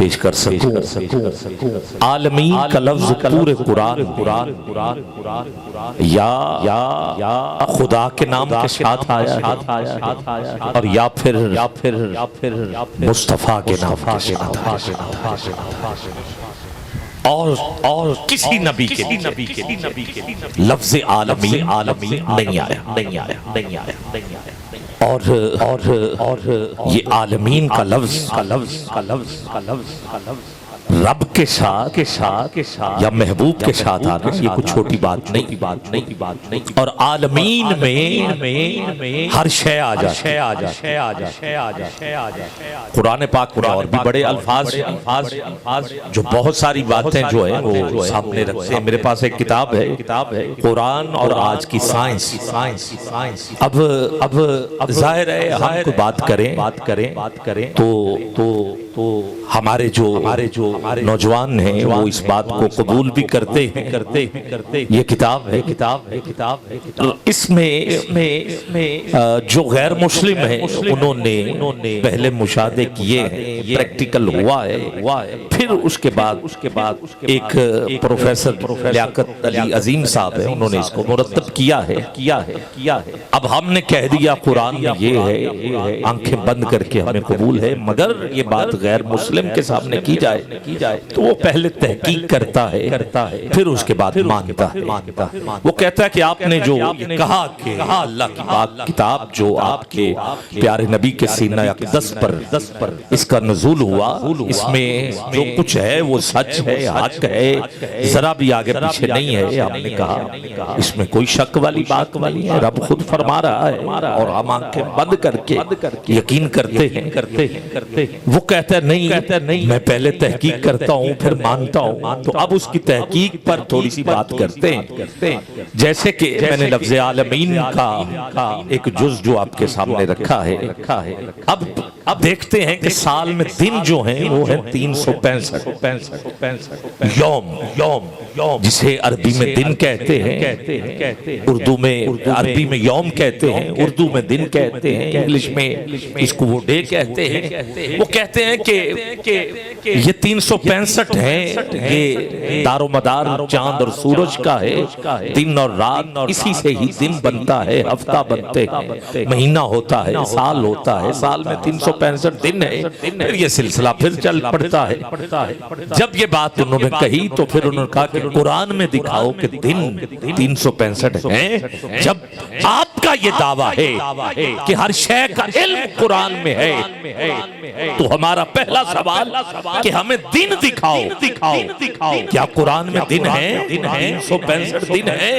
पेश कर सकूं। आलमीन का लफ्ज पूरे कुरान या खुदा के नाम के साथ आया और या फिर मुस्तफा के नाम के साथ और किसी नबी के लफ्ज आलमी नहीं आया। और ये आलमीन का लफ्ज रब के साथ या महबूब के साथ आना ये कुछ छोटी बात नहीं। और आलमीन में हर शय आ जा। कुरान पाक में और भी बड़े अल्फाज जो बहुत सारी बातें जो है वो सामने रखते हैं। मेरे पास एक किताब है कुरान और आज की साइंस। अब जाहिर है हम कोई बात करें तो हमारे जो नौजवान हैं वो इस बात को कबूल भी करते हैं। ये किताब है। तो इसमें जो गैर मुस्लिम है उन्होंने पहले मुशाहदे किए हैं, प्रैक्टिकल हुआ है। फिर उसके बाद एक प्रोफेसर लियाकत अली अजीम साहब है, उन्होंने इसको मुरतब किया है। अब हमने कह दिया कुरान में ये है, आंखें बंद करके हमें कबूल है, मगर ये बात गैर मुस्लिम के सामने की जाए तो वो पहले तहकीक करता है फिर उसके बाद मानता है। वो कहता है कि आपने जो कहा कि अल्लाह की पाक किताब जो आपके प्यारे नबी के सीना अक़दस पर इसका नुज़ूल हुआ, इसमें जो कुछ है वो सच है, हक है, जरा भी आगे पीछे नहीं है। हमने कहा इसमें कोई शक वाली बात नहीं है, रब खुद फरमा रहा है और हम आंखें बंद करके यकीन करते हैं। वो कहता है नहीं, मैं पहले तहकीक करता हूँ फिर मानता हूँ। तो अब उसकी तहकीक पर थोड़ी सी बात करते हैं। जैसे कि मैंने लफ्ज़ आलमीन का एक जुज़ जो आपके सामने रखा है। अब देखते हैं कि साल में दिन जो हैं वो है 365 यौम, जिसे अरबी में दिन कहते हैं, उर्दू में अरबी में यौम कहते हैं, उर्दू में दिन कहते हैं, इंग्लिश में इसको वो डे कहते हैं। वो कहते हैं कि ये 365 है, ये दारोमदार चांद और सूरज का है, दिन और रात इसी से ही दिन बनता है, हफ्ता बनते हैं, महीना होता है, साल होता है, साल में 365 दिन है। फिर ये सिलसिला फिर चल पड़ता है। जब ये बात उन्होंने कही तो फिर उन्होंने कहा कि कुरान में दिखाओ कि दिन 365 है। जब आपका ये दावा है कि हर शय का इल्म कुरान में है तो हमारा पहला सवाल कि हमें दिन दिखाओ। क्या कुरान में दिन है? 365 दिन है।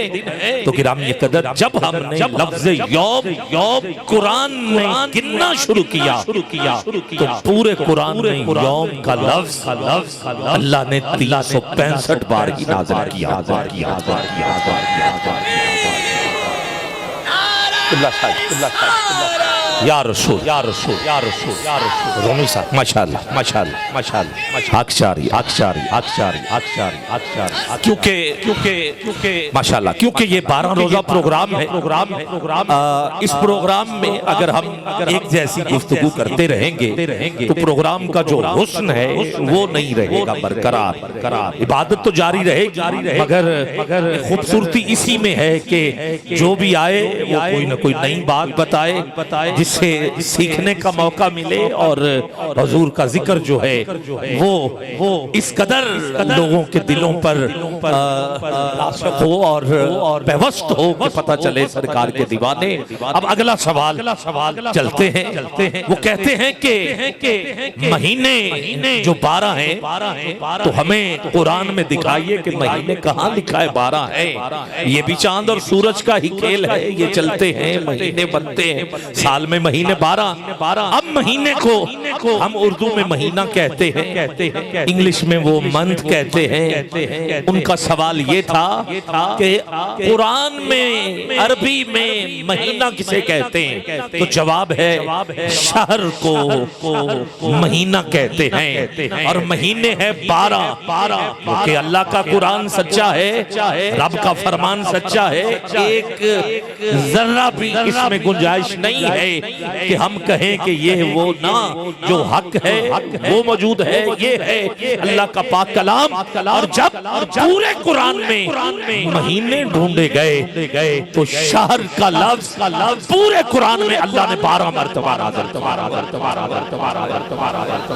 तो गिरामी कदर जब हमने लफ्ज़ यौम कुरान में गिनना शुरू किया तो पूरे कुरान में यौम का लफ्ज़ अल्लाह ने 365 बार ही नाज़िल किया। या रसूल रोमी साहब माशाल्लाह क्योंकि माशाल्लाह क्योंकि ये 12 रोजा प्रोग्राम है। इस प्रोग्राम में अगर हम एक जैसी गुफ्तगू करते रहेंगे तो प्रोग्राम का जो हुस्न है वो नहीं रहेगा बरकरार। इबादत तो जारी रहेगी मगर खूबसूरती इसी में है कि जो भी आए वो कोई ना कोई नई बात बताए जिससे सीखने का मौका मिले और हुजूर का जिक्र जो है वो इस कदर लोगों के दिलों पर रासख हो और बेवस्त हो कि पता चले सरकार के दीवाने। अब अगला सवाल चलते हैं। वो कहते हैं कि महीने जो 12 हैं तो हमें कुरान में दिखाइए कि महीने कहाँ लिखा है 12 है। ये भी चांद और सूरज का ही खेल है, ये चलते हैं, महीने बनते हैं, साल में महीने 12। अब महीने को हम उर्दू में महीना कहते हैं, इंग्लिश में वो मंथ कहते हैं। उनका सवाल ये था कि कुरान में अरबी में महीना किसे कहते हैं? तो जवाब है शहर को महीना कहते हैं और महीने है 12 क्योंकि अल्लाह का कुरान सच्चा है, रब का फरमान सच्चा है। एक जर्रा भी इसमें गुंजाइश नहीं है कि हम कहें कि ये वो ना जो हक है वो मौजूद है, ये है अल्लाह का पाक कलाम। और जब पूरे कुरान में महीने ढूंढे गए तो शहर का लफ्ज पूरे कुरान में अल्लाह ने 12 मरतबा नाज़िल किया।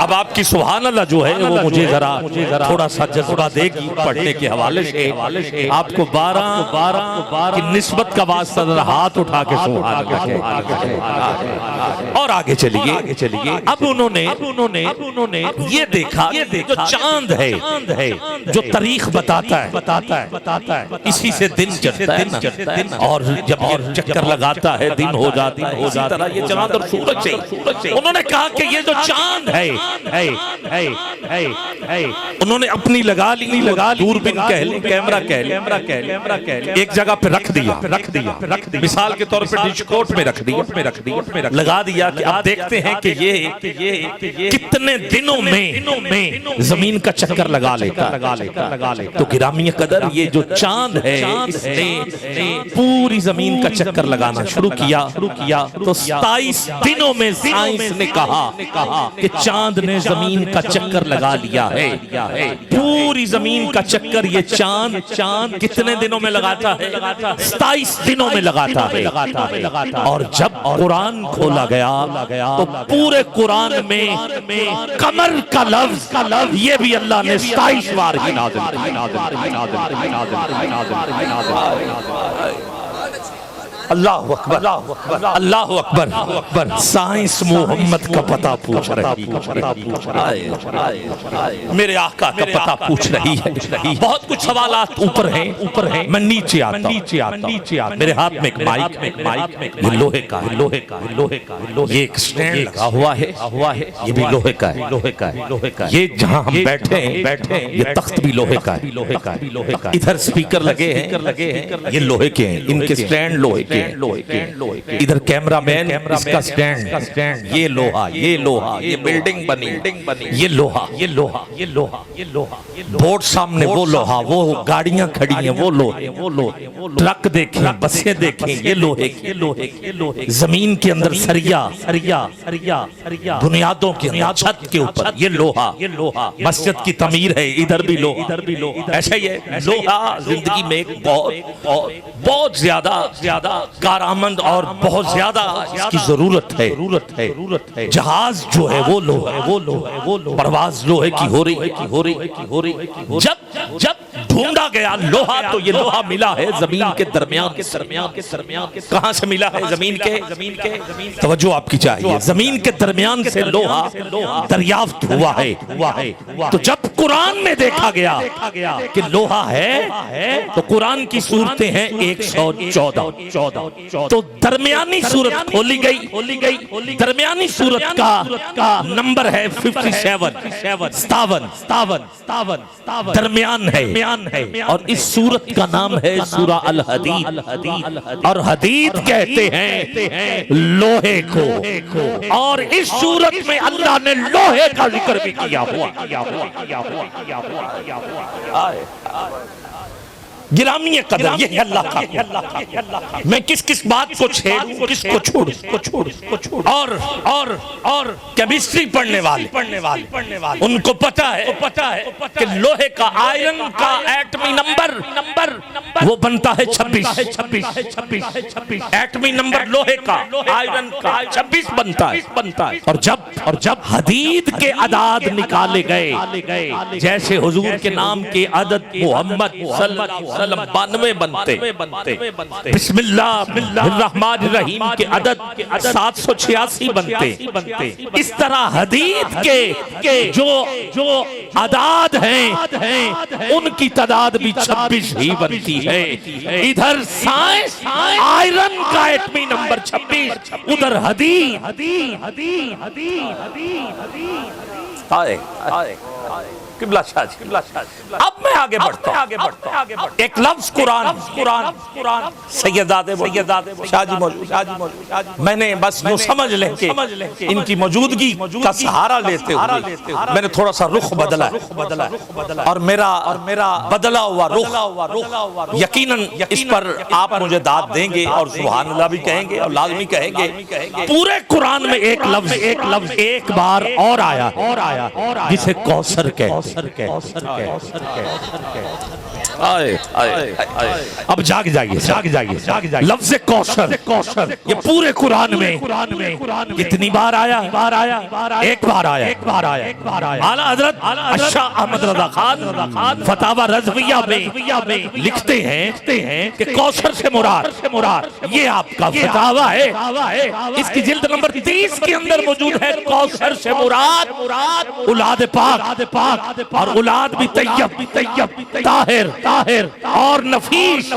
अब आपकी सुभान अल्लाह जो है वो मुझे जरा थोड़ा सा जज्बा देगी पढ़ने के हवाले से। आपको 12 की निस्बत का वास्ता जरा हाथ उठा के सुभान अल्लाह। और आगे चलिए। अब उन्होंने ये देखा जो चांद है जो तारीख बताता है इसी से दिन चलता है ना, और जब ये चक्कर लगाता है दिन हो जाता है, इसी तरह ये चांद और सूरज से उन्होंने कहा कि ये जो चांद है उन्होंने अपनी लगा ली दूरबीन कैमरा एक जगह पे रख दिया मिसाल के तौर पे डिस्कोट में रख दिया लगा दिया कि आप देखते हैं कि ये कितने दिनों में जमीन का चक्कर लगा लेता। तो गिरामी कदर ये जो चांद है इसने पूरी जमीन का चक्कर लगाना शुरू किया। तो 27 दिनों में साइंस ने कहा कि चांद ने जमीन का चक्कर लगा लिया है। पूरी जमीन का चक्कर ये चांद कितने दिनों में लगाता है? 27 दिनों में लगाता है। और जब कुरान खोला गया तो पूरे कुरान में कमर का लफ्ज ये भी अल्लाह ने 27 बार ही नाज़िल किया। अल्लाह अकबर, अल्लाह अकबर। साइंस मोहम्मद का पता पूछ रही मेरे आका का पता पूछ रही है। बहुत कुछ सवालात ऊपर हैं मैं नीचे आता। मेरे हाथ में एक माइक ये लोहे का ये एक स्टैंड लगा हुआ है ये भी लोहे का है। ये जहां हम बैठे हैं ये तख्त भी लोहे का है। इधर स्पीकर लगे हैं ये लोहे के हैं, इनके स्टैंड लोहे के। इधर कैमरामैन इसका स्टैंड ये लोहा ये बिल्डिंग बनी ये लोहा बोर्ड सामने वो लोहा, वो गाड़ियां खड़ी हैं वो लोहे, ट्रक देखें बसें देखें ये लोहे, जमीन के अंदर सरिया बुनियादों के अंदर छत के ऊपर ये लोहा, मस्जिद की तमीर है इधर भी लोहा। ऐसा ही है लोहा जिंदगी में एक बहुत ज्यादा कारआमद और बहुत ज्यादा इसकी जरूरत है। जहाज जो है वो लोहा, परवाज लोहे की हो रही। जब ढूंढा गया लोहा तो ये लोहा मिला है जमीन के दरमियान। कहां से मिला है? जमीन के तवज्जो आपकी चाहिए। जमीन के दरमियान से लोहा दरियाफ्त हुआ है। तो जब कुरान में देखा गया कि लोहा है तो कुरान की सूरतें हैं 114। तो दरमियानी सूरत खोली गई। दरमियानी सूरत का नंबर है 57 दरमियान है। और इस सूरत का नाम है सूरा अल हदीद। और हदीद कहते हैं लोहे को। और इस सूरत में अल्लाह ने लोहे का जिक्र भी किया हुआ। गिरामी कदर ये अल्लाह का। मैं किस बात को छेड़ूं किसको छोड़ूं। और केमिस्ट्री पढ़ने वाले उनको पता है कि लोहे का आयरन का एटमी नंबर वो बनता है 26। एटमी नंबर लोहे का आयरन का 26 बनता है। और जब हदीद के अदाद निकाले गए जैसे हुजूर के नाम के अदद मोहम्मद 92 बनते, बिस्मिल्लाहिर्रहमानिर्रहीम के अदद 786 बनते। इस तरह हदीद के जो अदाद हैं उनकी तादाद भी 26 ही बनती है। इधर साइंस आयरन का एटमी नंबर 26, उधर हदीद। किबला शाह जी। अब मैं आगे बढ़ता हूं। एक लफ्ज कुरान सैयदादे शाह जी मौजूद। मैंने बस यूं समझ लें कि इनकी मौजूदगी का सहारा लेते हुए मैंने थोड़ा सा रुख बदला और मेरा बदला हुआ रुख यकीनन इस पर आप मुझे दाद देंगे और सुभान अल्लाह भी कहेंगे और लाजमी कहेंगे। पूरे कुरान में एक लफ्ज एक बार और आया जिसे कौसर कहते। अब जाग जाइए। लफ्ज़ कौसर ये पूरे कुरान में कितनी बार आया? एक बार आया। आला हज़रत शाह अहमद रज़ा खान फतावा रज़विया में लिखते हैं कि कौसर से मुराद ये आपका फतावा है। इसकी जिल्द नंबर 30 के अंदर मौजूद है। कौसर से मुराद औलाद पाक और औलाद भी तैयब ताहिर और नफीस।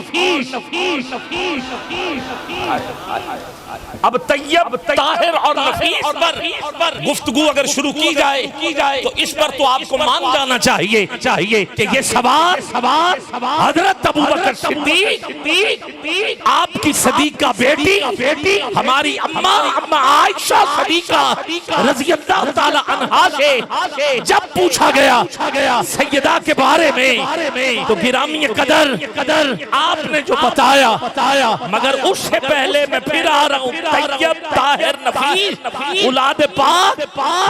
अब तैयब ताहिर और नफीस पर गुफ्तगू अगर शुरू की जाए तो इस पर तो आपको मान जाना चाहिए कि ये सवाल हजरत अबू बकर सिद्दीक आपकी सदीका बेटी हमारी अम्मा आयशा सदीका रज़ियल्लाहु ताला अन्हा से जब पूछा गया सैयदा के बारे में तो गिरामी कदर आपने जो बताया मगर उससे पहले मैं फिर आ रहा हूँ। तैयब ताहिर नफीस औलाद पाक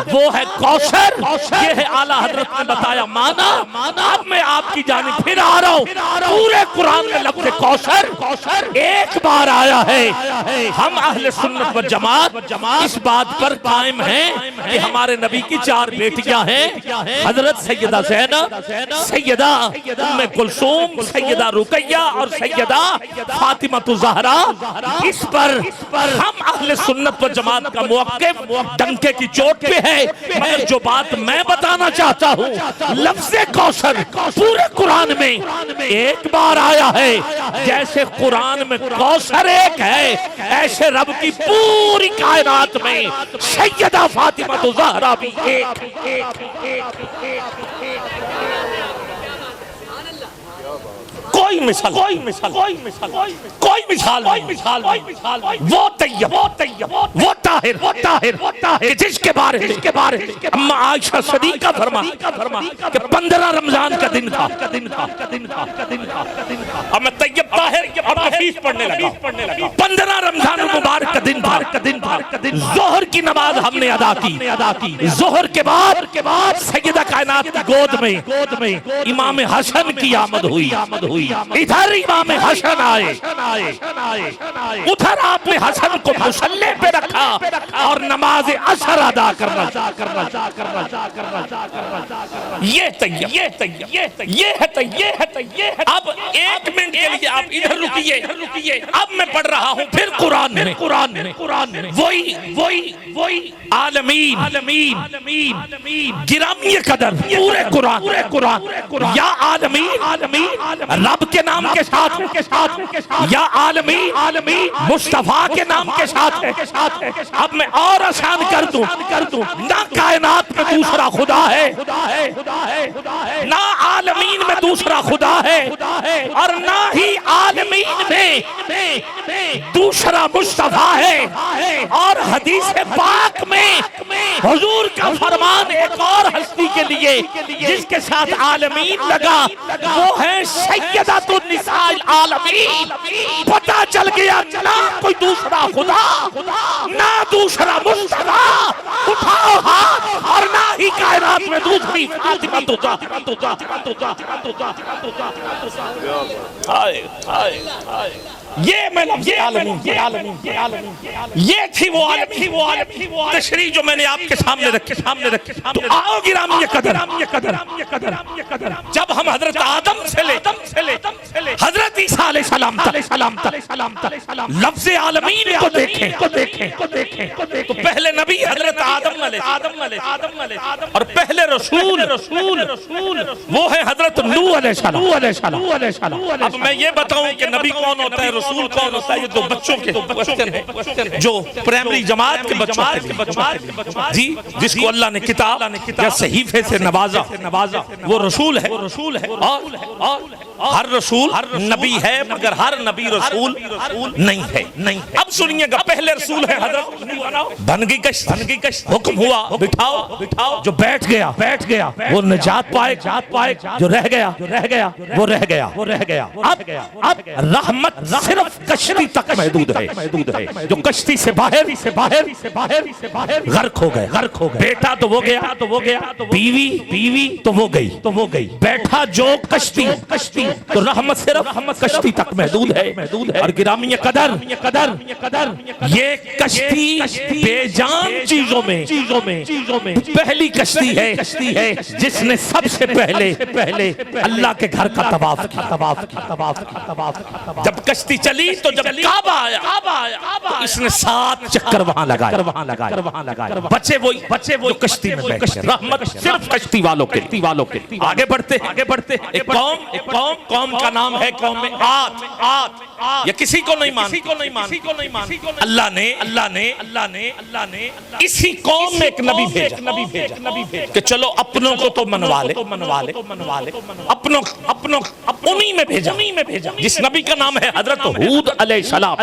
वो है कौसर। ये है आला हजरत ने बताया माना। अब मैं आपकी जानिब फिर आ रहा हूँ। पूरे कुरान में लफ्ज़ कौसर एक बार आया है। हम अहले सुन्नत व जमात इस बात पर कायम हैं कि हमारे नबी की 4 बेटियां हैं। हजरत सैयदा ज़ैनब, सैयदा उम्मे कुलसूम, सैयदा रुकैया और सैयदा फातिमा ज़हरा। इस पर हम अहले सुन्नत व जमात का मौक़िफ़ डंके की चोट पे है। मगर जो बात मैं बताना चाहता हूँ लफ्ज़ कौसर पूरे कुरान में एक बार आया है। जैसे कुरान में कौसर एक है ऐसे रब की पूरी कायनात में सैयदा फातिमा ज़हरा भी एक। कोई मिसाल वो तैयब वो ताहिर कि जिसके बारे अम्मा आयशा सदीका फरमा कि 15 रमजान का दिन था। अब मैं तैयब ताहिर और नफीस पढ़ने लगा। 15 रमजान मुबारक का दिन था। जोहर की नमाज हमने अदा की। जोहर के बाद सैयदा कायनात की गोद में इमाम हसन की आमद हुई। इधर इमाम हसन आए। उधर आपने हसन को मुसल्ले पे रखा और नमाज असर अदा करना। ये है। अब 1 मिनट के लिए आप इधर रुकिए। अब मैं पढ़ रहा हूँ फिर कुरान में वही आलमीन गिरामी कदर पूरे कुरान या आलमीन रब के नाम के साथ या आलमीन मुस्तफा के नाम के साथ। अब मैं और आसान कर दूं ना कायनात में दूसरा खुदा है ना आलमीन में दूसरा खुदा है और ना ही आलमीन में दूसरा मुस्तफा है। और हदीस पाक में हुजूर का फरमान एक और हस्ती के लिए जिसके साथ आलमीन लगा वो है सैयदतुन निसाइल आलमीन। पता चल गया ना कोई दूसरा खुदा ना दूसरा मुस्तफा। उठाओ हाथ और ना ही कायनात में दूसरी फातिमा ये मैं ये थी वो तशरीह जो मैंने आपके सामने रखे। तो आओ गिरामी कदर जब हम हजरत आदम से ले हजरत ईसा अलैहिस्सलाम लफ्ज़ आलमीन को देखें तो पहले नबी हजरत आदम अलैहिस्सलाम और पहले रसूल वो है हजरत नूह अलैहिस्सलाम। अब मैं ये बताऊं कि नबी कौन होता है, रसूल कौन होता है, ये तो बच्चों के क्वेश्चन है जो प्राइमरी जमात के बच्चों के जी, जिसको अल्लाह ने किताब या सहीफे से नवाजा वो रसूल है। और हर रसूल नबी है मगर हर नबी रसूल नहीं है। अब सुनिएगा, पहले रसूल है हजरत बन गई कश्ती, हुक्म हुआ बिठाओ, जो बैठ गया वो निजात पाए, जो रह गया वो रह गया। अब रहमत सिर्फ कश्ती तक महदूद है। जो कश्ती से बाहर गर्क हो गए। बेटा तो वो गया, बीवी तो वो गई। बैठा जो कश्ती तो रहमत सिर्फ कश्ती तक महदूद है। और गिरामी कदर ये कश्ती बेजान चीजों में पहली कश्ती है जिसने सबसे पहले अल्लाह के घर का तवाफ किया। जब कश्ती चली तो जब काबा आया तो इसने 7 चक्कर वहां लगाए। बचे वो कश्ती में बैठे। रहमत सिर्फ कश्ती वालों के। आगे बढ़ते एक कौम का नाम है कौम में आद। ये किसी को नहीं मानती। अल्लाह ने इसी कौम में एक नबी भेजा कि चलो अपनों को तो मनवा ले। अपनों उन्हीं में भेजा जिस नबी का नाम है हजरत हूद अलैहिस्सलाम।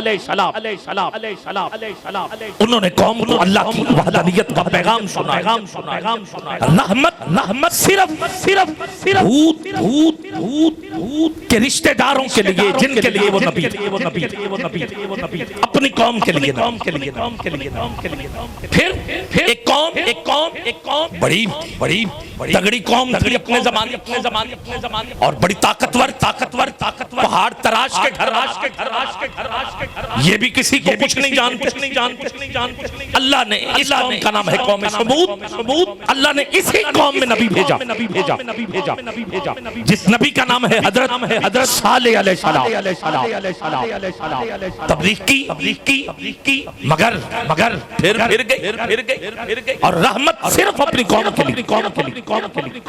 उन्होंने कौम को अल्लाह की वहदानियत का पैगाम सुना। रहमत सिर्फ हूद के रिश्तेदारों के लिए, जिनके लिए वो नबी अपनी कौम के लिए। फिर एक कौम बड़ी तगड़ी कौम थी अपने जमाने और बड़ी ताकतवर पहाड़ तराश के घर। ये भी किसी को कुछ नहीं जानते। अल्लाह ने इस कौम का नाम है कौम समूद। अल्लाह ने इसी कौम में नबी भेजा जिस नबी का नाम है हजरत सालेह अलैहिस्सलाम। तबलीग की मगर फिर गई। और रहमत सिर्फ अपनी कौम के लिए।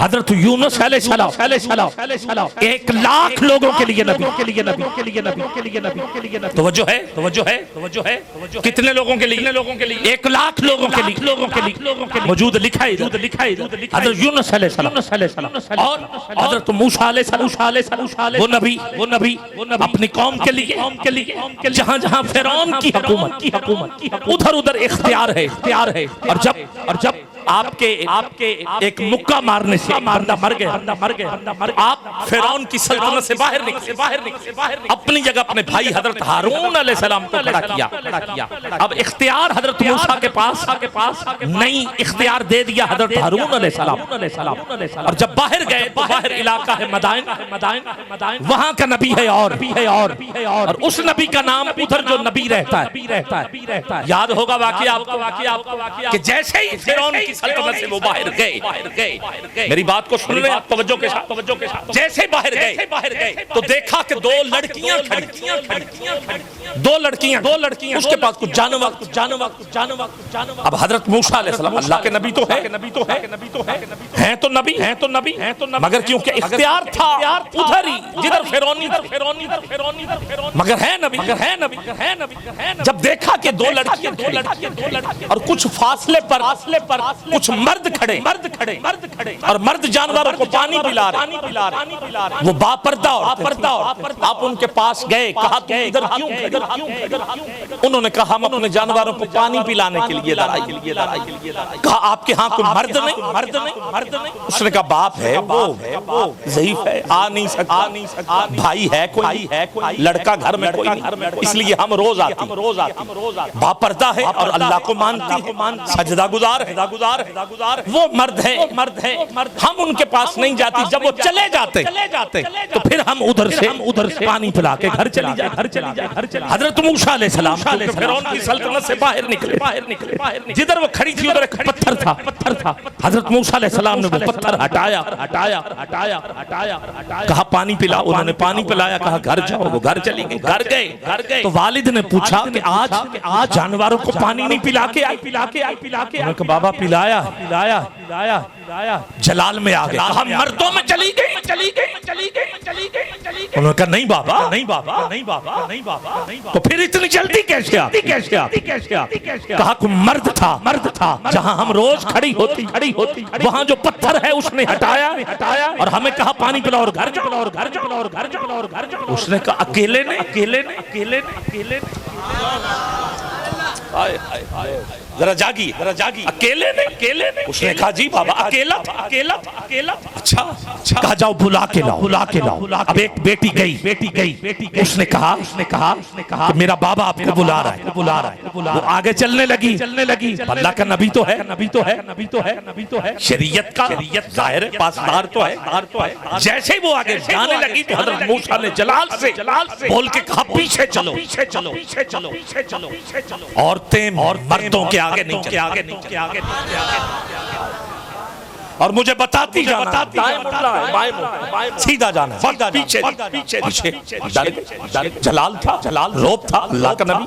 हजरत यूनुस अलैहिस्सलाम 1,00,000 लोगों के लिए नबी। तवज्जो है। कितने लोगों के लिए? 1,00,000 लोगों के लिए मौजूद लिखा है हजरत यूनुस अलैहिस्सलाम और हजरत मूसा अलैहिस्सलाम। वो नबी अपनी कौम के लिए जहां फिरौन की हुकूमत उधर इख्तियार है। और जब आपके एक मुक्का मारने से बंदा मर गया, आप फिरौन की सल्तनत से बाहर निकले। अपनी जगह अपने भाई हजरत हारून अलैहिस्सलाम को खड़ा किया। अब इख्तियार हजरत मूसा के पास नहीं, इख्तियार दे दिया हजरत हारून अलैहिस्सलाम। और जब बाहर गए तो बाहर इलाका है मदाइन, वहां का नबी है और उस नबी का नाम उधर जो नबी रहता है। याद होगा वाकया कि जैसे ही फिरौन की सल्तनत से वो बाहर गए, मेरी बात को सुन रहे हैं तवज्जो के साथ। जैसे बाहर गए तो देखा कि 2 लड़कियां खड़ी। 2 लड़कियां उसके पास कुछ जानवर। अब हजरत मूसा अलैहिस्सलाम अल्लाह के नबी तो है, हैं तो नबी मगर क्योंकि इख्तियार था उधर ही जिधर फिरौनी मगर है नबी। जब देखा कि 2 लड़कियां और कुछ फासले पर कुछ मर्द खड़े और मर्द जानवरों को पानी पिला रहे। वो बापर्दा आप उनके पास गए, कहा तुम इधर क्यों? उन्होंने कहा हम अपने जानवरों को पानी पिलाने के लिए लड़ाई। कहा आपके यहाँ कोई मर्द नहीं? उसने कहा बाप है वो ज़ईफ है, आ नहीं सकता। भाई है कोई लड़का घर में कोई नहीं, इसलिए हम रोज आती। बापर्दा है और अल्लाह को मानती है, सजदा गुजार है। वो मर्द है, हम उनके पास नहीं जाती। जब वो चले जाते तो फिर हम उधर से पानी पिला के घर चली जाए। हजरत मूसा अलैहिस्सलाम फिरौन की सल्तनत से बाहर निकले। जिधर वो खड़ी थी उधर एक पत्थर था। हजरत मूसा अलैहिस्सलाम ने वो पत्थर हटाया, कहा पानी पिला। उन्होंने पानी पिलाया, कहा घर जाओ। वो घर चली गई। घर गए तो वालिद ने पूछा कि आज जानवरों को पानी नहीं पिला के आई। उन्होंने कहा बाबा पिलाया। जलाल में आ गए, कहा मर्दों में चली गई। उन्होंने कहा नहीं बाबा। तो फिर इतनी जल्दी कैसे आती? कहा कोई मर्द था जहां हम रोज खड़ी होती वहां जो पत्थर है उसने हटाया और हमें कहा पानी पिलाओ और घर जाओ। उसने कहा अकेले ने। जरा जागी अकेले ने। उसने कहा जी बाबा अकेला। अच्छा कहा जाओ बुला के लाओ। अब एक बेटी गई। उसने कहा कि मेरा बाबा आपको बुला रहा है। वो आगे चलने लगी। अल्लाह का नबी तो है। शरीयत जाहिर है, पासदार तो है। जैसे ही वो आगे जाने लगी तो हजरत मूसा ने जलाल से बोल के कहा पीछे चलो। औरतें मर्दों के आगे नहीं। और मुझे बताती सीधा जाना, पीछे जलाल था, रोब था। अल्लाह का नबी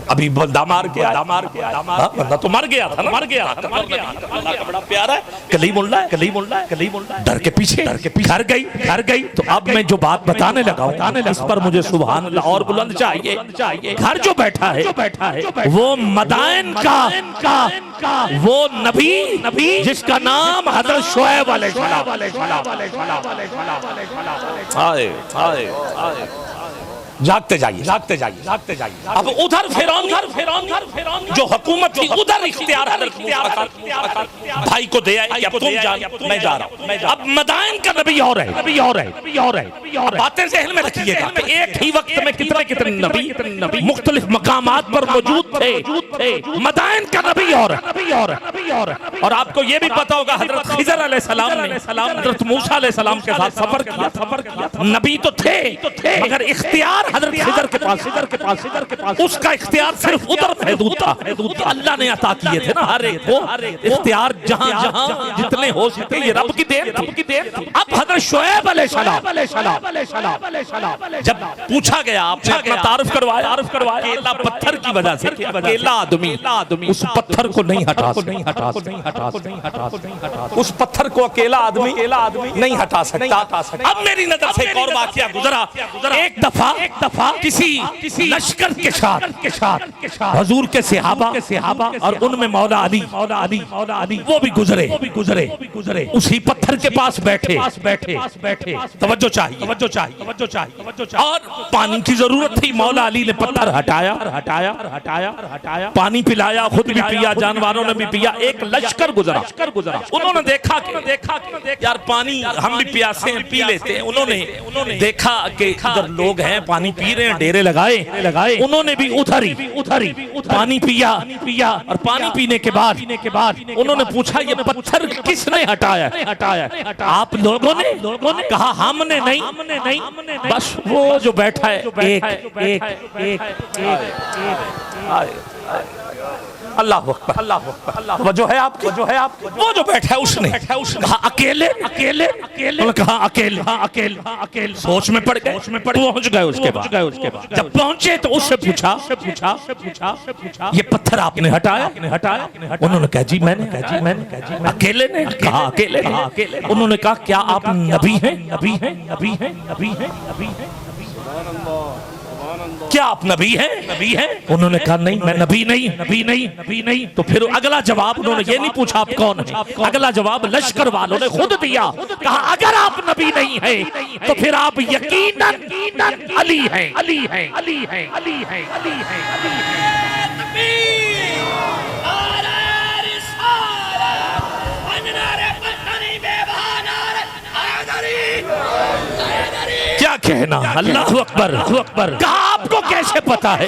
अभी बंदा मार गया, बंदा तो मर गया था। अल्लाह का बड़ा प्यारा है, कलीमुल्लाह है। डर के पीछे घर गई। तो अब मैं जो बात बताने लगा हूं इस पर मुझे सुभान अल्लाह और बुलंद चाहिए। घर जो बैठा है वो मदायन का वो नबी जिसका नाम हजरत शुएब अलैहिस्सलाम। जागते जाइए। अब उधर फिरौन जो हुकूमत थी उधर इख्तियार भाई को दे आई, अब तुम जा, मैं जा रहा हूं। अब मदायन का नबी और है। बातें ज़हन में रखिएगा कि एक ही वक्त में कितने नबी मुख्तलिफ मकामात पर मौजूद थे। मदायन का नबी और है। और आपको ये भी पता होगा हजरत खिज़र अलैहिस्सलाम ने हजरत मूसा अलैहिस्सलाम के साथ सफर किया। नबी तो थे मगर इख्तियार हजरत खिज़र के पास उसका इख्तियार सिर्फ उधर महदूद था। अल्लाह ने अता किए थे ना हर एक को इख्तियार, जहां जितने हो सके। ये रब की देन थी। अब हजरत शुएब अलैहिस्सलाम जब पूछा गया, आपने अपना तारुफ करवाया अकेला पत्थर की वजह से, अकेला आदमी उस पत्थर को नहीं हटा उस पत्थर को अकेला आदमी नहीं हटा सकता। अब मेरी नजर से एक और वाकया गुजरा। एक दफा किसी लश्कर के साथ हुजूर के सहाबा और उनमें मौला अली वो भी गुजरे। उसी पत्थर के पास बैठे। तवज्जो चाहिए। और पानी की जरूरत थी। मौला अली ने पत्थर हटाया, पानी पिलाया, खुद भी पिया, जानवरों ने भी पिया। एक लश्कर गुजरा। उन्होंने देखा यार पानी हम भी प्यासे हैं, पी लेते हैं। उन्होंने देखा कि इधर लोग हैं पानी पी रहे हैं, डेरे लगाए। उन्होंने भी उधर ही पानी पिया। और पानी पीने के बाद उन्होंने पूछा ये पत्थर किसने हटाया? आप लोगों ने कहा हमने नहीं, बस वो जो बैठा है एक अल्लाह अकबर। वो जो है आपको वो जो बैठा है उसने कहा अकेले। कहा अकेले। सोच में पड़ गए, पहुंच गए उसके बाद। जब पहुंचे तो उससे पूछा ये पत्थर आपने हटाया? उन्होंने कहा जी मैंने। अकेले ने कहा अकेले। उन्होंने कहा क्या आप नबी हैं? क्या आप नबी हैं? उन्होंने कहा नहीं मैं नबी नहीं। तो फिर अगला जवाब उन्होंने ये नहीं पूछा आप कौन है, अगला जवाब लश्कर वालों ने खुद दिया। कहा अगर आप नबी नहीं है तो फिर आप यकीनन अली हैं। क्या कहना, अल्लाह अकबर। कहा आपको कैसे पता है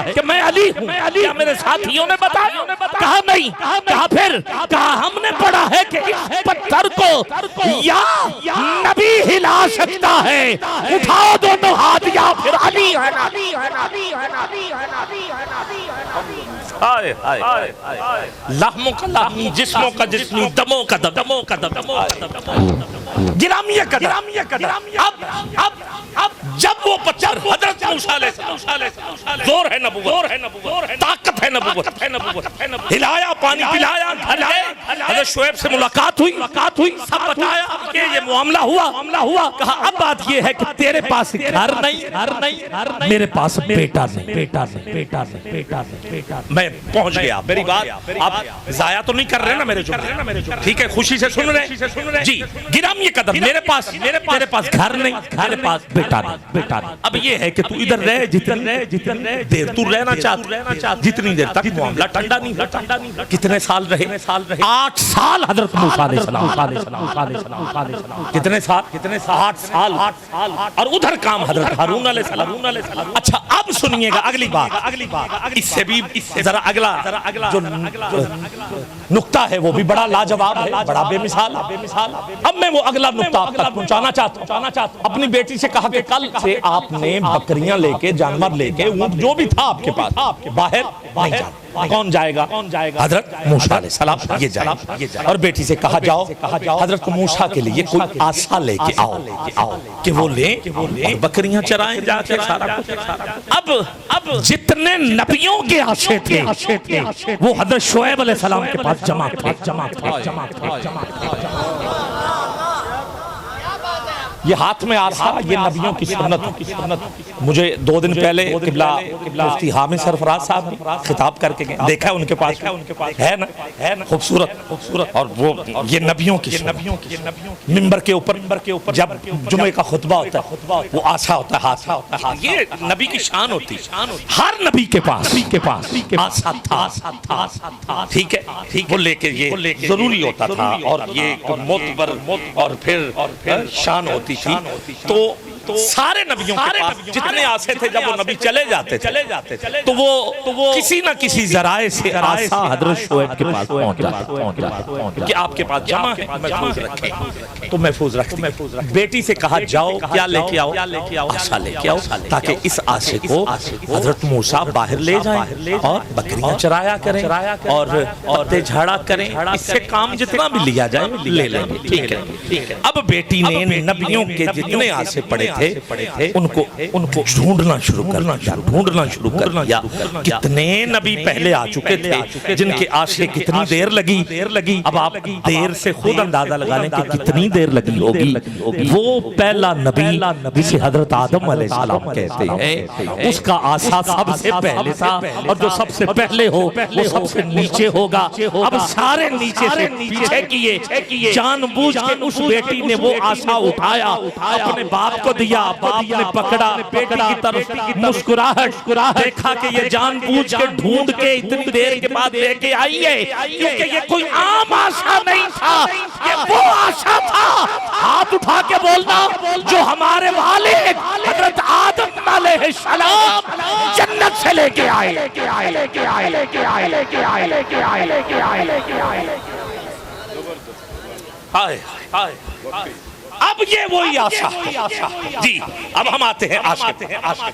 कि मैं अली हूँ? क्या मेरे साथियों ने बताया? कहा नहीं। कहा फिर? कहा हमने पढ़ा है कि इस पत्थर को या नबी हिला सकता है। उठाओ दोनों हाथ, या फिर अली है ना? लहमों का लहमी, जिस्मों का जिस्मी, दमों का दम, दमों का दम, दमों का दम। गिरामी कदम। अब जब वो पत्थर हजरत मूसा अलैहिस्सलाम, जोर है नबुव्वत, ताकत है नबुव्वत, हिलाया, पानी पिलाया, घर गए, हजरत शुएब से मुलाकात हुई, सब बताया कि ये मामला हुआ। कहा अब बात ये है कि तेरे पास घर नहीं, मेरे पास बेटा नहीं। मैं पहुंच गया। मेरी बात आप जाया तो नहीं कर रहे ना मेरे जुमले? ठीक है, खुशी से सुन रहे जी। गिराम ये कदम, मेरे पास घर नहीं, मेरे पास बेटा नहीं। अब ये है कि तू इधर रह, जितने देर तू रहना चाहता, जितनी देर तक मामला ठंडा नहीं। कितने साल रहे? 8 साल हजरत मूसा अलैहिस्सलाम। कितने साल? 8 साल। और उधर काम हजरत हारून अलैहिस्सलाम। अच्छा, अब सुनिएगा अगली बात, इससे भी जरा अगला जो नुक्ता है वो भी बड़ा लाजवाब है, बड़ा बेमिसाल। अब मैं वो अगला नुक्ता आप तक पहुंचाना चाहता हूं। अपनी बेटी से कहा कि कल से आपने बकरियां लेके, जानवर लेके, ऊंट जो भी था आपके पास, बाहर नहीं जाना। कौन जाएगा? हजरत मूसा अलैहिस्सलाम ये जाए। और बेटी से कहा जाओ हजरत मूसा के लिए कोई आशा लेके आओ कि वो ले बकरियां चराएं जाके, सारा कुछ। अब जितने नबियों के आशे थे वो हजरत शुएब अलैहिस्सलाम के पास जमा थे। ये हाथ में आसा, ये नबियों की सुन्नत। मुझे 2 दिन पहले किबला मुफ्ती हामिद सरफराज साहब ने खिताब करके देखा, उनके पास है ना खूबसूरत। और वो ये नबियों की मिंबर के ऊपर जब जुमे का खुतबा होता है वो आसा होता है, हाथ। ये नबी की शान होती है। हर नबी के पास आसा था। ठीक है, वो लेके ये जरूरी होता था, और ये मोतबर और फिर शान होती थी। तो सारे नबियों के पास जितने आसे थे, जब वो नबी चले जाते तो वो किसी ना किसी जराए से आसा हजरत शुएब के पास पहुंच जाते कि आपके पास जमा है, महफूज रखें। तो महफूज रखते। बेटी से कहा जाओ, क्या लेके आओ? आशा लेके आओ, ताकि इस आशे को हजरत मूसा बाहर ले जाएं और बकरियां चराया करें और पत्ते झाड़ा करें। इससे काम जितना भी लिया जाए ले लेंगे। ठीक है। अब बेटी ने नबियों के जितने आशे पड़े थे उनको ढूंढना शुरू करना। कितने नबी पहले आ चुके थे जिनके आशे कितनी देर लगी। अब आप देर से खुद अंदाजा लगा लें कि कितनी देर लगी होगी। वो पहला नबी जिसे हजरत आदम अलैहिस्सलाम कहते हैं, उसका आशा सबसे पहले था, और जो सबसे पहले हो वो सबसे नीचे होगा। अब सारे नीचे से पीछे किए, जानबूझ के उस बेटी ने वो आशा उठाया, अपने बाप को दिया। बाप ने पकड़ा, बेटी की तरफ मुस्कुराहट, देखा कि ये जानबूझ के ढूंढ के इतनी देर के बाद लेके आई है, क्योंकि ये कोई आम आशा नहीं था, ये वो आशा था। हाथ उठा के बोलना, जो हमारे वालिद हजरत आदम अलैहिस्सलाम जन्नत से लेके आए। अब ये वही आशा जी। अब हम आते हैं आशा।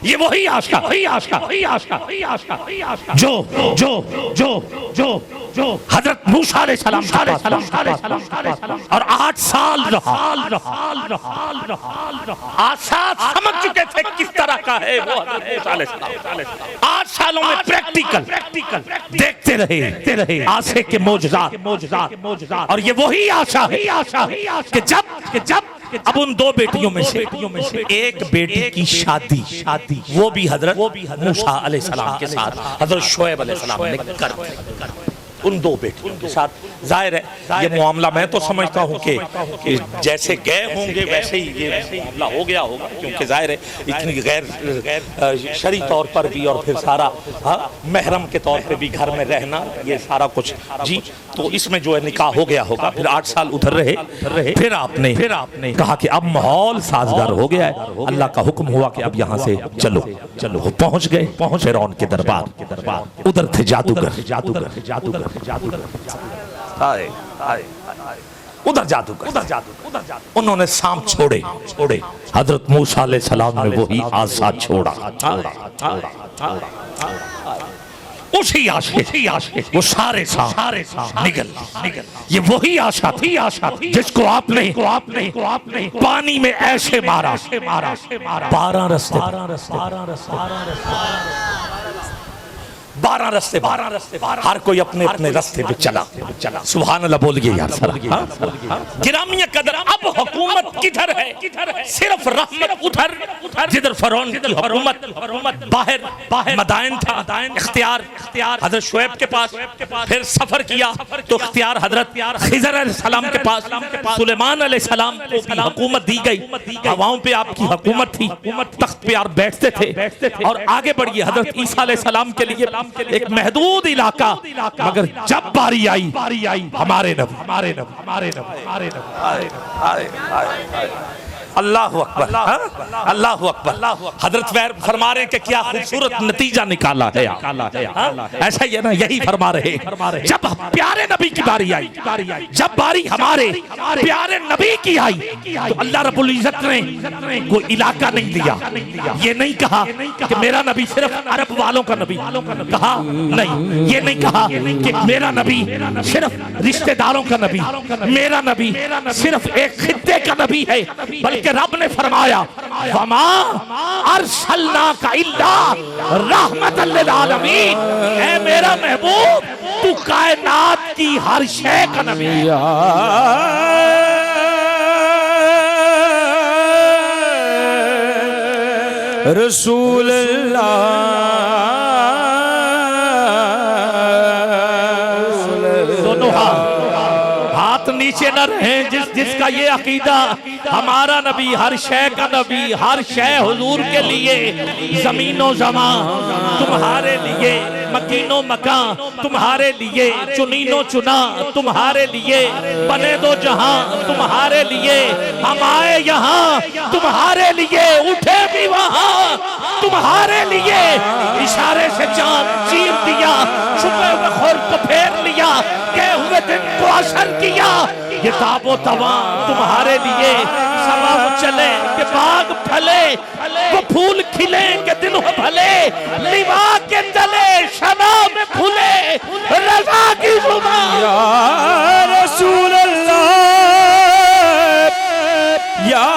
ये वही आशा जो हजरत मूसा अलैहिस्सलाम और 8 साल आशा समझ चुके थे किस तरह का है वो हजरत मूसा अलैहिस्सलाम। 8 सालों में प्रैक्टिकल देखते रहे आशे के मोजज़ात। और ये वही आशा है कि जब अब उन 2 बेटियों में से एक बेटी की शादी वो भी हजरत मूसा अलैहिस्सलाम के साथ हजरत शुएब अलैहिस्सलाम ने कर। उन दो बेटियों के साथ। जाहिर है ये मामला मैं तो समझता हूँ कि जैसे गए होंगे वैसे ही ये मामला हो गया होगा, क्योंकि जाहिर है इतनी गैर शरई तौर पर भी और फिर सारा महरम के तौर पे भी घर में रहना, ये सारा कुछ जी, तो इसमें जो है निकाह हो गया होगा। फिर 8 साल उधर रहे, फिर आपने कहा कि अब माहौल साजगार हो गया है, अल्लाह का हुक्म हुआ कि अब यहाँ से चलो। वो पहुंच गए फिरौन के दरबार। उधर थे जादूगर उधर जादूगर उन्होंने सांप छोड़े। हजरत मूसा अलैहिस्सलाम ने वही आसा छोड़ा। उसी आशा वो सारे सांप निकल। ये वही आशा थी जिसको आपने पानी में ऐसे मारा 12 रास्ते हर कोई अपने अपने रास्ते पे चला। सुभान अल्लाह बोलिए यार सरा। गिरामिया कदर अब हुकूमत किधर है? सिर्फ रहमत उधर जिधर फिरौन की हुकूमत बाहर मदाइन था। इख्तियार हजरत शुएब के पास, फिर सफर किया तो इख्तियार हजरत खिज़र अलैहिस्सलाम के पास। सुलेमान अलैहिस्सलाम को भी हुकूमत दी गई, हवाओं पे आपकी हुकूमत थी, तख्त पे आप बैठते थे। और आगे बढ़िए हजरत ईसा अलैहिस्सलाम के लिए एक महदूद इलाका, मगर जब बारी आई हमारे नबी अल्लाह अकबर, अल्लाह अकबर। हजरत वैर फरमा रहे हैं कि क्या खूबसूरत नतीजा निकाला है। ऐसा ही है ना, यही फरमा रहे। जब प्यारे नबी की बारी आई, जब बारी हमारे प्यारे नबी की आई, तो अल्लाह रब्बुल इज्जत ने कोई इलाका नहीं दिया। ये नहीं कहा कि मेरा नबी सिर्फ अरब वालों का नबी, कहा नहीं। ये नहीं कहा कि मेरा नबी सिर्फ रिश्तेदारों का नबी, मेरा नबी सिर्फ एक खित्ते का नबी है, बल्कि रब ने फरमाया वमा अरसलनाका इल्ला रहमतल लिल आलमीन। ऐ मेरा महबूब, तू कायनात की हर शय का नबी है। रसूल दोनों हाथ नीचे न रहे। जिसका ये अकीदा हमारा नबी हर शय का नबी, हर शय हुजूर के लिए, जमीनो जमा तुम्हारे लिए, मकीनो मकान तुम्हारे लिए, चुनीनो चुना तुम्हारे लिए, बने दो जहां तुम्हारे लिए, हम आए यहाँ तुम्हारे लिए, उठे भी वहां तुम्हारे लिए। इशारे से चांद चीर दिया, छुपे हुए खुर को फेर लिया, गए हुए दिन को असर किया। ये ताबो तवा तुम्हारे लिए, समा चले के बाग फले, वो फूल खिले के दिन हो भले, लिवा के तले शना में फूले, रज़ा की जुबान या रसूल अल्लाह, या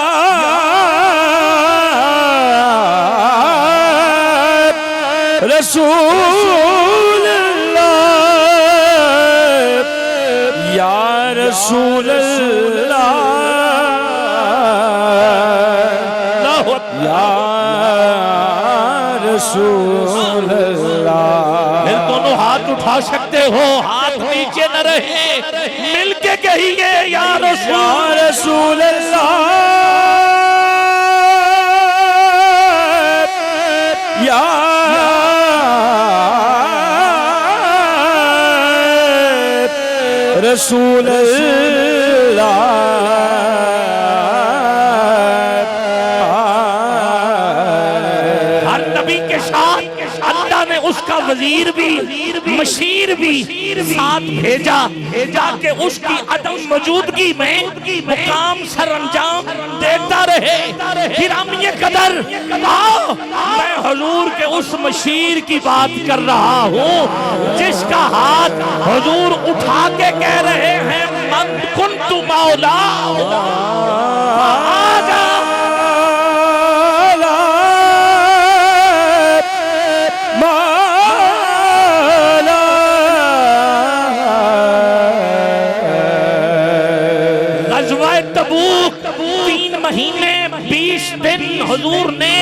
रसूल अल्लाह, या रसूल अल्लाह, या रसूल अल्लाह। फिर दोनों हाथ उठा सकते हो, हाथ नीचे न रहे, मिलके कहिए या रसूल अल्लाह, या रसूल अल्लाह। हर नबी के साथ अल्लाह ने उसका वजीर भी, मशीर भी साथ भेजा कि उसकी अदम मौजूदगी में मुकाम सर अंजाम देता रहे। गिरामिये कदर, आओ मैं हुजूर के उस मशीर की बात कर रहा हूँ जिसका हाथ हुजूर उठा के कह रहे हैं मन कुन्तु मौला। आजा 3 महीने 20 दिन हुजूर ने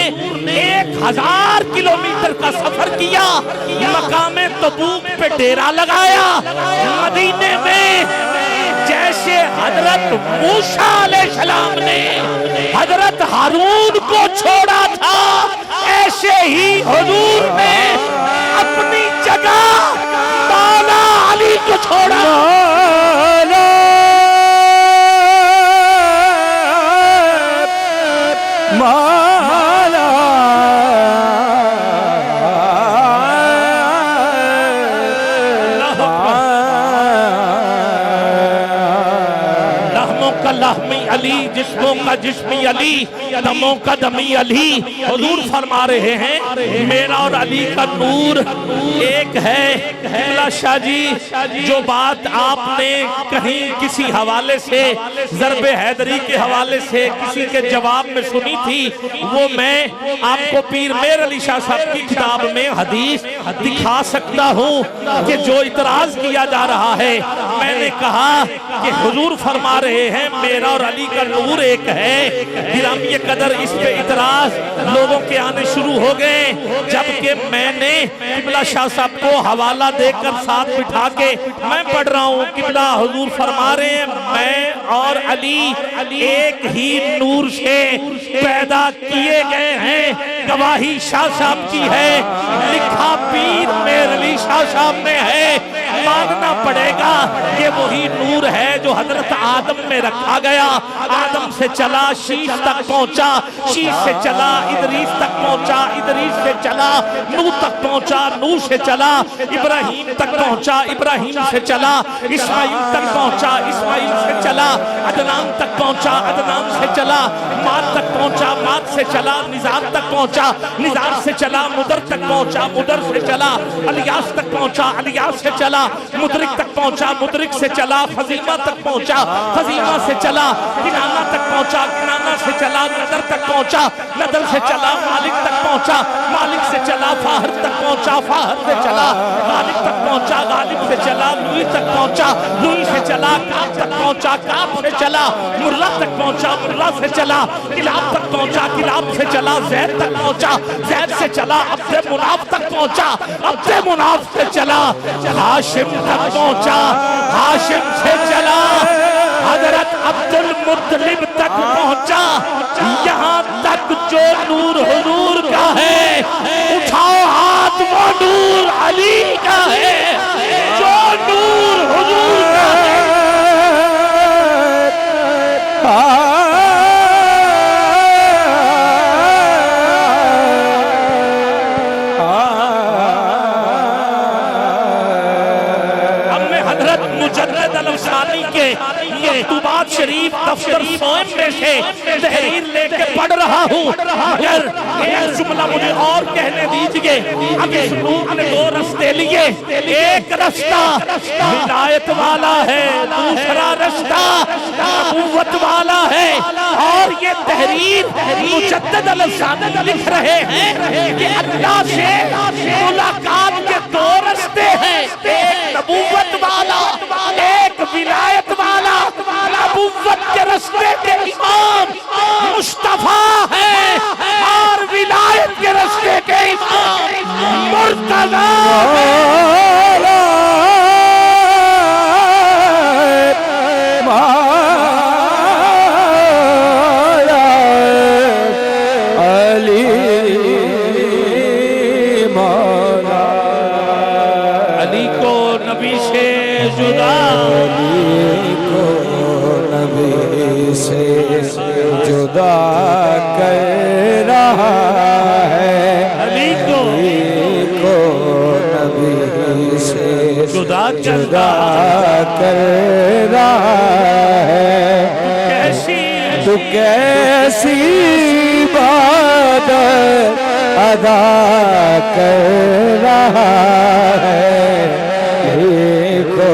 1000 किलोमीटर का सफर किया। मकामे तबूक पे डेरा लगाया। मदीने में जैसे हजरत मूसा अलैहिस्सलाम ने हजरत हारून को छोड़ा था, ऐसे ही हुजूर ने अपनी जगह मौला अली को छोड़ा। अली जिस्मों का जिस्मी अली, दमों का दमी अली। हुजूर फरमा रहे हैं मेरा और अली का नूर एक है। किबला शाह जी, जो बात आपने कहीं किसी हवाले से, ज़रबे हैदरी के हवाले से किसी के जवाब में सुनी थी, वो मैं आपको पीर मेर अली शाह साहब की किताब में हदीस दिखा सकता हूँ कि जो इतराज किया जा रहा है। मैंने कहा कि हुजूर फरमा रहे हैं मेरा और अली का नूर एक है। गिरामी कदर इस पे इतराज लोगों के आने शुरू हो गए, जबकि मैंने किबला शाह साहब को हवाला देकर साथ बिठा के मैं पढ़ रहा हूँ। किबला हुजूर फरमा रहे हैं मैं और अली एक ही नूर से पैदा किए गए हैं। गवाही शाह साहब की है, लिखा पीर मेर अली शाह साहब ने है। मानना पड़ेगा ये वही नूर है जो हजरत आदम में रखा गया। आदम से चला शीश तक पहुंचा, शीश से चला इदरीस तक पहुंचा, इदरीस से चला नूह तक पहुंचा, नूह से चला इब्राहिम तक पहुंचा, इब्राहिम से चला इस्माइल तक पहुंचा, इस्माइल से चला अदनान तक पहुंचा, अदनान से चला माद तक पहुंचा, माद से चला निज़ार तक पहुंचा, निज़ार से चला मुदर तक पहुंचा, मुदर से चला अलियास तक पहुंचा, अलियास से चला मुदरिक तक पहुंचा, मुदरिक से चला फजीमा तक पहुंचा, फजीमा से चला किनाना तक पहुंचा, किनाना से चला नदर तक पहुंचा, नदर से चला मालिक तक पहुंचा, मालिक से चला फाहर तक पहुंचा, फाहर से चला गालिब तक पहुंचा, गालिब से चला लुई तक पहुंचा, लुई से चला काफ तक पहुंचा, काफ से चला मुर्रा तक पहुंचा, मुर्रा से चला किलाब तक पहुंचा, किलाब से चला ज़ैद तक पहुंचा, ज़ैद से चला अब्दे मुनाफ तक पहुंचा, अब्दे मुनाफ से चला हाशिम तक पहुंचा, हाशिम से चला हजरत अब्दुल मुत्तलिब तक पहुंचा। यहाँ तक जो नूर हुजूर का है, उठाओ हाथ, वो नूर अली का है। जो नूर हुजूर का है मकतूबात शरीफ दफ्तर सोएम में से तहरीर लेके पढ़ रहा हूँ। मगर एक जुमला मुझे और कहने दीजिए। अब इस रूप ने 2 रास्ते लिए, एक रास्ता हिदायत वाला है, दूसरा रास्ता नबूवत वाला है। और ये तहरीर मुजद्दिद अल-सादिक लिख रहे हैं कि अल्लाह से मुलाकात के 2 रास्ते हैं, एक नबूवत वाला, एक विलायत वाला। नबूवत के रास्ते के इमाम मुस्तफा है और विलायत के रास्ते के इमाम मुर्तज़ा अली को नबी से जुदा, से जुदा कर रहा है। अली को नबी से जुदा कर रहा है। कैसी तू कैसी बात अदा कर रहा है। को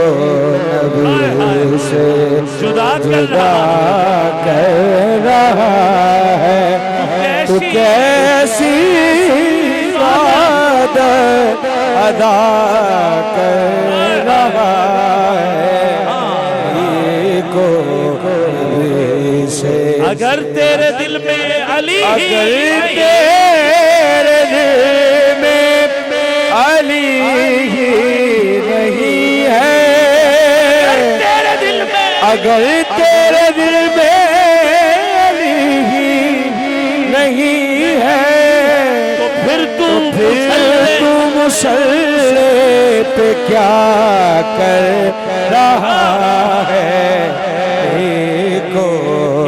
नबी से जुदा कर रहा है। तू कैसी बात अदा कर रहा है। को नबी से अगर तेरे दिल में अली अगर तेरे दिल में अली ही नहीं है, तेरे दिल में अगर तेरे दिल में अली ही नहीं है, तो फिर तू मुसल्ले पे क्या कर रहा है?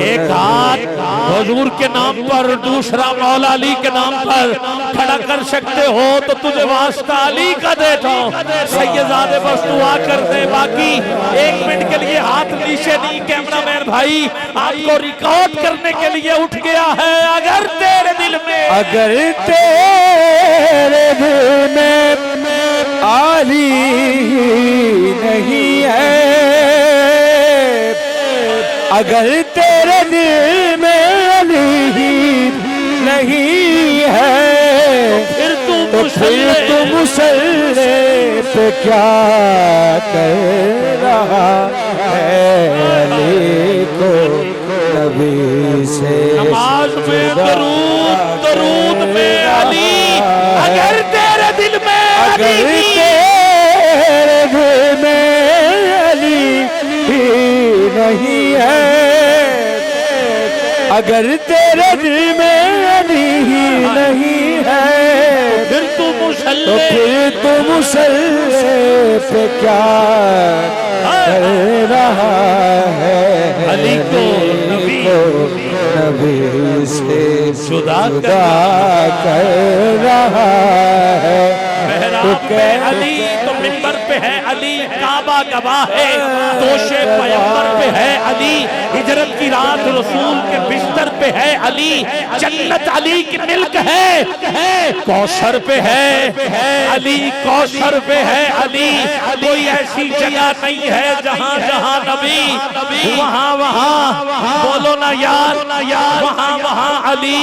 एक हाथ हुजूर के नाम पर, दूसरा मौला अली के नाम पर खड़ा कर सकते हो तो तुझे वास्ता अली का देता हूं। सैयदादे बस दुआ कर दे। बाकी 1 मिनट के लिए हाथ नीचे नहीं। कैमरामैन भाई आपको रिकॉर्ड करने के लिए उठ गया है। अगर तेरे दिल में, अगर तेरे दिल में अली नहीं है, अगर तेरे दिल में अली नहीं है, फिर तू मुसल्ले पे क्या कर रहा है? अली को नबी से नमाज में दरूद में अली। अगर तेरे दिल में, अगर तेरे दिल में अली ही नहीं है, अगर तेरे दिल में अली ही नहीं है, फिर तू मुसल्ले पे क्या कर रहा है? अली को नबी से जुदा कर रहा है। मेहराब पे अली तो मिंबर पे है अली, काबा गवाह है, दोषे पैगंबर पे है अली, हिजरत की रात रसूल के बिस्तर पे है अली, जन्नत अली की मिल्क है, कौसर पे है अली, कौसर पे है अली। कोई ऐसी जगह नहीं है जहां जहां नबी, वहां वहां बोलो ना यार, वहां वहां अली।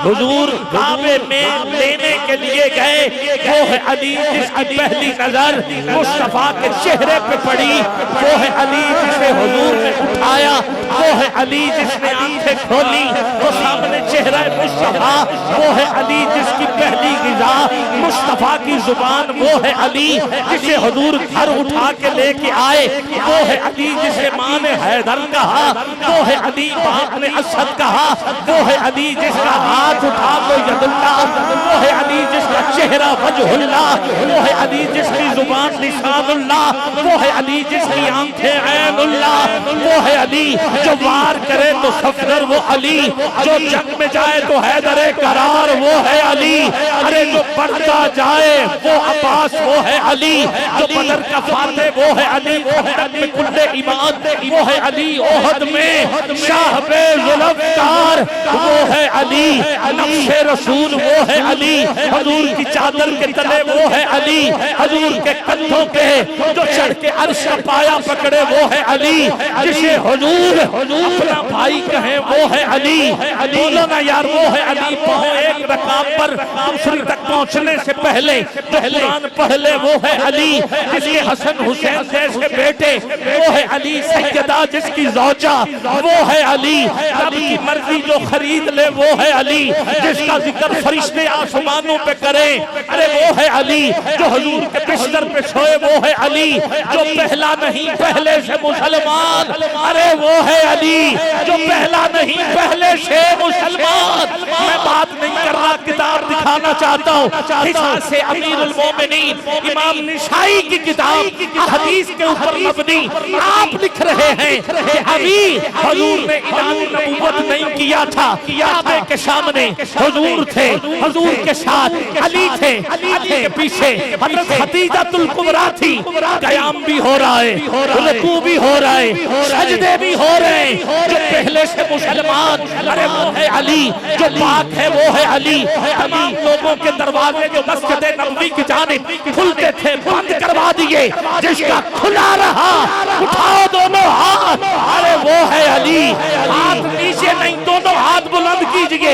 हुजूर काबे में लेने के लिए गए, वो है अली जिसकी पहली नजर मुस्तफा के चेहरे पे पड़ी, वो है अली जिसे हुजूर ने उठाया, वो है अली जिसने आंखें खोली, वो सामने चेहरा मुस्तफा, वो है अली जिसकी पहली गिज़ा मुस्तफा की जुबान, वो है अली जिसे हुजूर घर उठा के लेके आए, वो है अली जिसे माँ ने हैदर कहा, वो है अली बाप ने असद कहा, वो है अली जिसका हाथ उठा तो यदुल्लाह, वो है अली जिसका चेहरा वजहुल्लाह, वो है अली जिसकी जुबान निशानुल्लाह, वो है अली जिसकी आंखें ऐनुल्लाह, वो है अली जो वार करे तो सफदर, वो अली जो जंग में जाए तो हैदरे करार, वो है अली। अरे जो बढ़ता जाए वो अब्बास, वो है अली जो बदर का फाते, वो है अली खंदक में कुल्ले ईमान, वो है अली ओहद में शाहबे जुल्फकार, वो है अली नक्शे रसूल, वो है अली हुजूर की चादर के तले, वो है अली हुजूर के कंधों पे जो चढ़ के अर्श का पाया पकड़े, वो है अली जिसे हुजूर अपना भाई कहे, वो है अली। बोलो ना यार, वो है अली। एक रकाब पर दूसरी तक पहुंचने से पहले जो कुरान पढ़ ले, वो है अली जिसके हसन हुसैन जैसे बेटे, वो है अली सैयदा जिसकी ज़ौजा, वो है अली रब की मर्जी जो खरीद ले, वो है अली जिसका जिक्र फरिश्ते आसमानों पे करें, अरे वो है अली जो हुजूर के बिस्तर पे सोए, वो है अली जो पहला नहीं पहले से मुसलमान, अरे वो है अली जो पहला नहीं पहले से मुसलमान। मैं बात नहीं कर रहा, किताब दिखाना चाहता हूँ से अमीरुल मोमिनीन इमाम निशाई की किताब हदीस के ऊपर मबनी आप लिख रहे हैं कि अभी हुजूर ने इनाम नबूवत नहीं किया था, काबे के सामने हुजूर थे, हुजूर के साथ अली थे, अली के पीछे हजरत खदीजातुल कुबरा थी, कयाम भी हो रहा है, रुकू भी हो रहा है, सजदे भी हो रहे हैं, जो पहले से मुसलमान, अरे वो है अली जो पाक है, वो है अली। तमाम लोगों के दरवाजे जो मस्जिद नबवी की जानिब खुलते थे बंद करवा दिए, जिसका खुला रहा उठाओ दोनों हाथ, अरे वो है अली। हाथ नीचे नहीं, दोनों हाथ बुलंद कीजिए,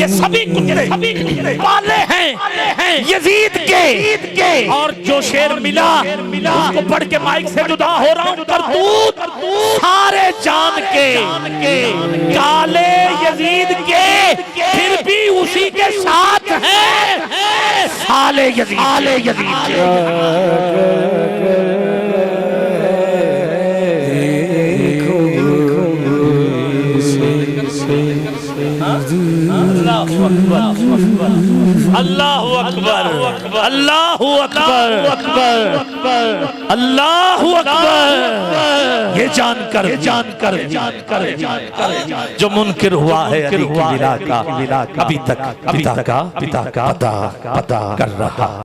ये सभी कुत्ते पाले हैं यजीद के। और जो शेर मिला उसको पढ़ के माइक से जुदा हो रहा हूं। करतूत सारे जान के काले यजीद के, फिर भी उसी के साथ हैं साले यजीद के। अल्लाहु अकबर, अल्लाहु अकबर, अल्लाहु अकबर। ये जानकर जो मुनकिर हुआ है अली की विला का, अभी तक पिता का पता कर रहा।